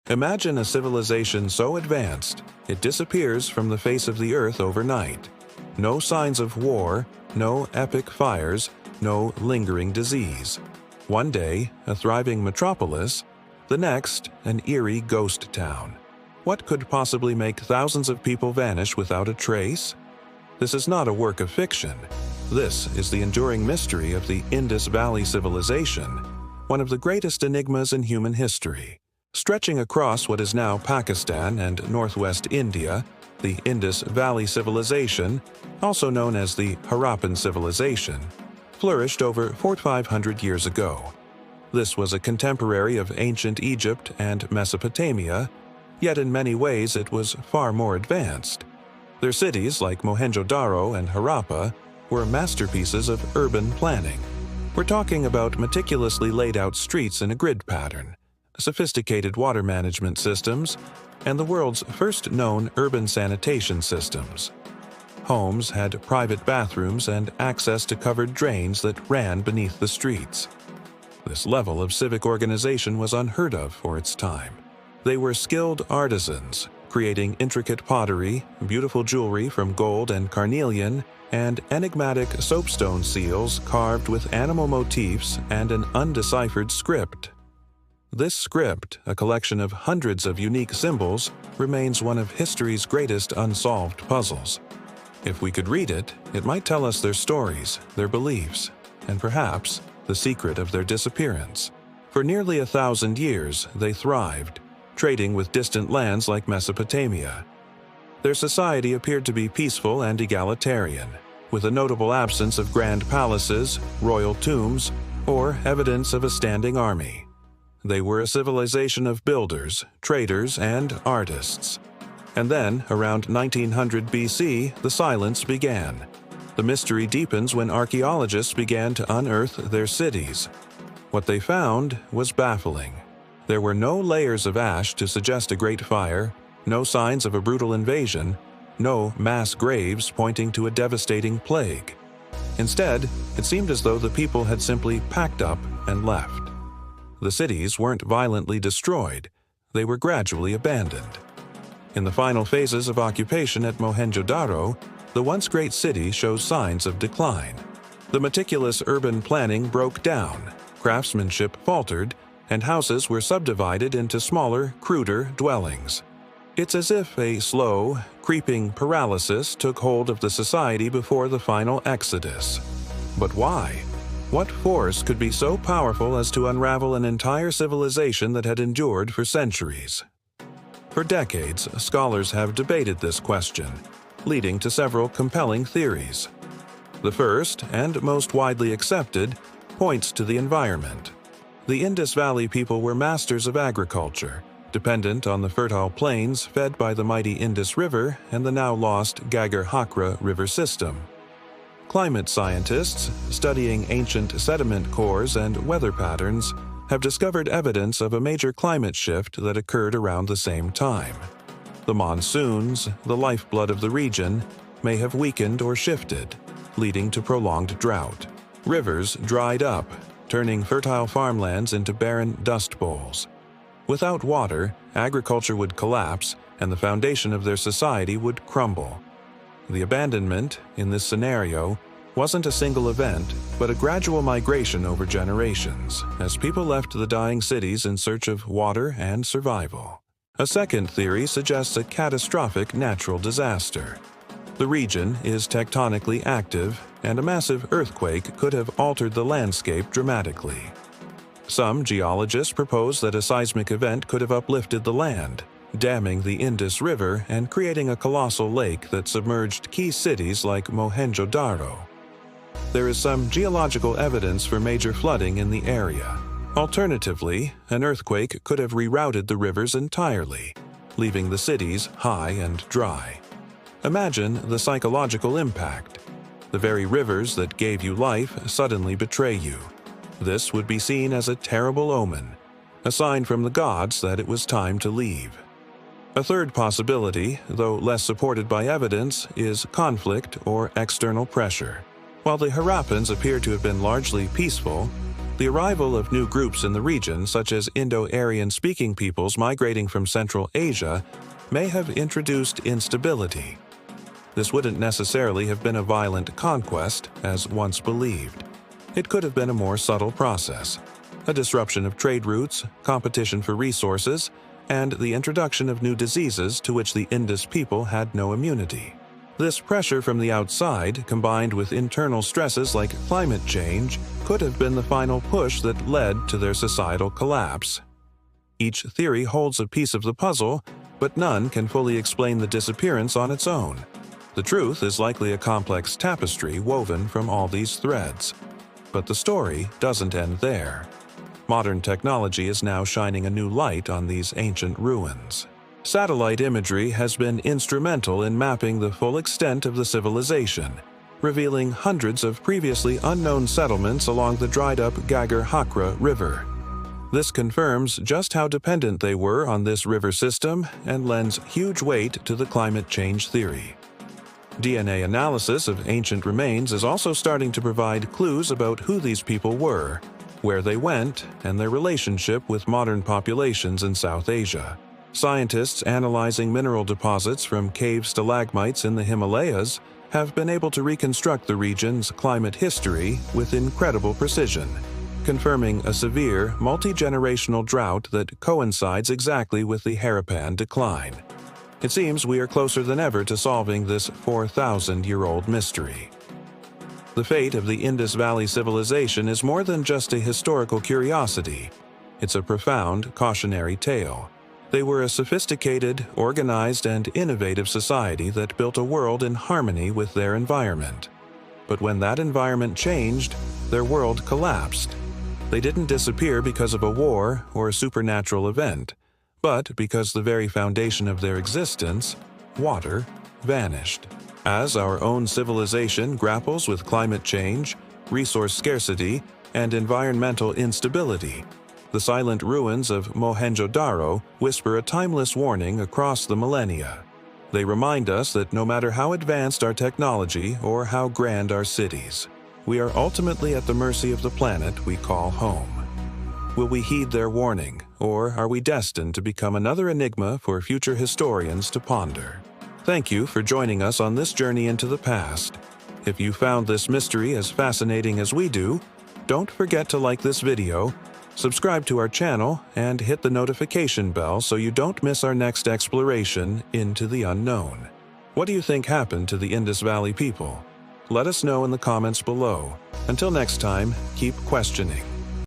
Imagine a civilization so advanced, it disappears from the face of the earth overnight. No signs of war, no epic fires, no lingering disease. One day, a thriving metropolis, the next, an eerie ghost town. What could possibly make thousands of people vanish without a trace? This is not a work of fiction. This is the enduring mystery of the Indus Valley Civilization, one of the greatest enigmas in human history. Stretching across what is now Pakistan and northwest India, the Indus Valley Civilization, also known as the Harappan Civilization, flourished over 4,500 years ago. This was a contemporary of ancient Egypt and Mesopotamia, yet in many ways it was far more advanced. Their cities, like Mohenjo-daro and Harappa, were masterpieces of urban planning. We're talking about meticulously laid out streets in a grid pattern, sophisticated water management systems, and the world's first known urban sanitation systems. Homes had private bathrooms and access to covered drains that ran beneath the streets. This level of civic organization was unheard of for its time. They were skilled artisans, creating intricate pottery, beautiful jewelry from gold and carnelian, and enigmatic soapstone seals carved with animal motifs and an undeciphered script. This script, a collection of hundreds of unique symbols, remains one of history's greatest unsolved puzzles. If we could read it, it might tell us their stories, their beliefs, and perhaps the secret of their disappearance. For nearly 1,000 years, they thrived, trading with distant lands like Mesopotamia. Their society appeared to be peaceful and egalitarian, with a notable absence of grand palaces, royal tombs, or evidence of a standing army. They were a civilization of builders, traders, and artists. And then, around 1900 BC, the silence began. The mystery deepens when archaeologists began to unearth their cities. What they found was baffling. There were no layers of ash to suggest a great fire, no signs of a brutal invasion, no mass graves pointing to a devastating plague. Instead, it seemed as though the people had simply packed up and left. The cities weren't violently destroyed, they were gradually abandoned. In the final phases of occupation at Mohenjo-daro, the once great city shows signs of decline. The meticulous urban planning broke down, craftsmanship faltered, and houses were subdivided into smaller, cruder dwellings. It's as if a slow, creeping paralysis took hold of the society before the final exodus. But why? What force could be so powerful as to unravel an entire civilization that had endured for centuries? For decades, scholars have debated this question, leading to several compelling theories. The first, and most widely accepted, points to the environment. The Indus Valley people were masters of agriculture, dependent on the fertile plains fed by the mighty Indus River and the now lost Ghaggar-Hakra River system. Climate scientists, studying ancient sediment cores and weather patterns, have discovered evidence of a major climate shift that occurred around the same time. The monsoons, the lifeblood of the region, may have weakened or shifted, leading to prolonged drought. Rivers dried up, turning fertile farmlands into barren dust bowls. Without water, agriculture would collapse and the foundation of their society would crumble. The abandonment, in this scenario, wasn't a single event, but a gradual migration over generations, as people left the dying cities in search of water and survival. A second theory suggests a catastrophic natural disaster. The region is tectonically active, and a massive earthquake could have altered the landscape dramatically. Some geologists propose that a seismic event could have uplifted the land, damming the Indus River and creating a colossal lake that submerged key cities like Mohenjo-daro. There is some geological evidence for major flooding in the area. Alternatively, an earthquake could have rerouted the rivers entirely, leaving the cities high and dry. Imagine the psychological impact. The very rivers that gave you life suddenly betray you. This would be seen as a terrible omen, a sign from the gods that it was time to leave. A third possibility, though less supported by evidence, is conflict or external pressure. While the Harappans appear to have been largely peaceful, The arrival of new groups in the region, such as Indo-Aryan-speaking peoples migrating from Central Asia, may have introduced instability. This wouldn't necessarily have been a violent conquest, as once believed. It could have been a more subtle process, a disruption of trade routes, competition for resources, and the introduction of new diseases to which the Indus people had no immunity. This pressure from the outside, combined with internal stresses like climate change, could have been the final push that led to their societal collapse. Each theory holds a piece of the puzzle, but none can fully explain the disappearance on its own. The truth is likely a complex tapestry woven from all these threads. But the story doesn't end there. Modern technology is now shining a new light on these ancient ruins. Satellite imagery has been instrumental in mapping the full extent of the civilization, revealing hundreds of previously unknown settlements along the dried-up Gagar-Hakra River. This confirms just how dependent they were on this river system and lends huge weight to the climate change theory. DNA analysis of ancient remains is also starting to provide clues about who these people were, where they went, and their relationship with modern populations in South Asia. Scientists analyzing mineral deposits from cave stalagmites in the Himalayas have been able to reconstruct the region's climate history with incredible precision, confirming a severe, multi-generational drought that coincides exactly with the Harappan decline. It seems we are closer than ever to solving this 4,000-year-old mystery. The fate of the Indus Valley Civilization is more than just a historical curiosity. It's a profound, cautionary tale. They were a sophisticated, organized, and innovative society that built a world in harmony with their environment. But when that environment changed, their world collapsed. They didn't disappear because of a war or a supernatural event, but because the very foundation of their existence, water, vanished. As our own civilization grapples with climate change, resource scarcity, and environmental instability, the silent ruins of Mohenjo-Daro whisper a timeless warning across the millennia. They remind us that no matter how advanced our technology or how grand our cities, we are ultimately at the mercy of the planet we call home. Will we heed their warning, or are we destined to become another enigma for future historians to ponder? Thank you for joining us on this journey into the past. If you found this mystery as fascinating as we do, don't forget to like this video, subscribe to our channel, and hit the notification bell so you don't miss our next exploration into the unknown. What do you think happened to the Indus Valley people? Let us know in the comments below. Until next time, keep questioning.